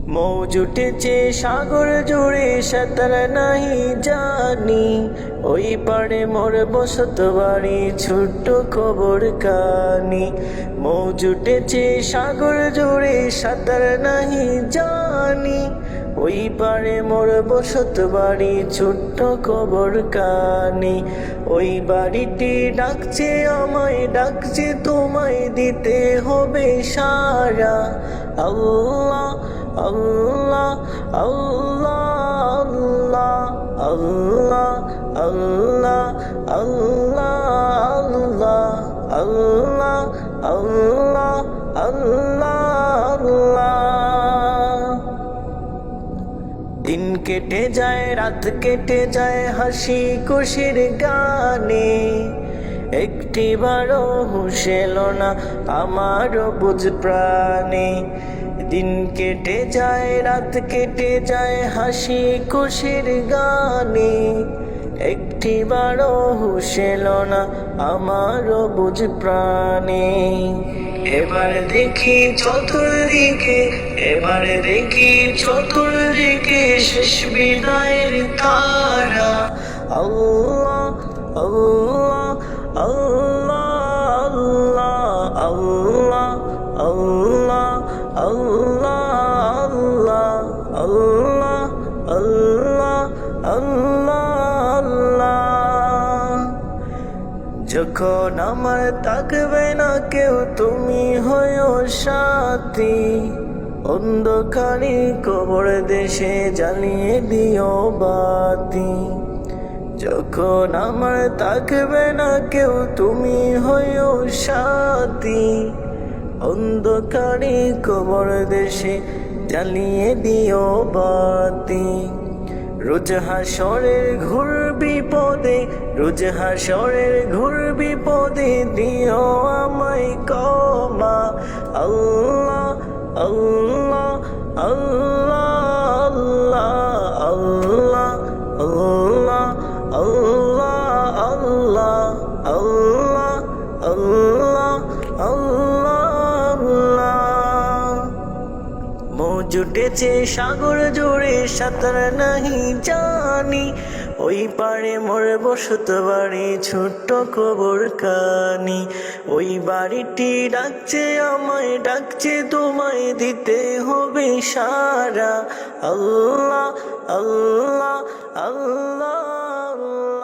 মৌজ উঠেছে সাগর জুড়ে সাঁতার নাহি জানি, ওই পাড়ে মোর বসত বাড়ি ছোট্ট খবর কানি। মৌজ উঠেছে সাগর জুড়ে সাঁতার নাহি জানি, ওই পাড়ে মোর বসত বাড়ি ছোট্ট খবর কানি। ওই বাড়িটি ডাকছে আমায়, ডাকছে তোমায় দিতে হবে সারা। আল্লাহ আল্লাহ আল্লাহ আল্লাহ আল্লাহ আল্লাহ আল্লাহ আল্লাহ আল্লাহ। দিন কেটে যায় রাত কেটে যায় হাসি খুশির গানে, একটিবারও হুঁশ এলো না আমারও বুঝ প্রাণে। দিন কেটে যায় রাত কেটে যায় হাসি খুশির গানে, একটিবারও হুঁশ এলো না আমারও বুঝ প্রাণে। এবার দেখি চতুর্দিকে, এবার দেখি চতুর্দিকে শেষ বিদায়ের তারা। আল্লাহ আল্লাহ আল্লাহ আল্লাহ আল্লাহ আল্লাহ আল্লাহ আল্লাহ আল্লাহ। যখন আমার থাকবে না কেউ তুমি হয়ো সাথী, অন্ধকারে কবর দেশে জ্বালিয়ে দিও বাতি। যখন আমার থাকবে না কেউ তুমি হয়ো সাথী, অন্ধকারে কবর দেশে জ্বালিয়ে দিও বাতি। রোজ হাসরের ঘোর বিপদে, রোজ হাসরের ঘোর বিপদে দিও আমায় ক্ষমা। আল্লাহ আল্লাহ আল্লাহ আল্লাহ আল্লাহ আল্লাহ আল্লাহ আল্লাহ আল্লাহ আল্লাহ। মৌজ উঠেছে সাগর জুড়ে সাঁতার নাহি জানি, ওই পাড়ে মোর বসত বাড়ি ছোট্ট খবর কানি। ওই বাড়িটি ডাকছে আমায়, ডাকছে তোমায় দিতে হবে সারা। আল্লাহ আল্লাহ আল্লাহ।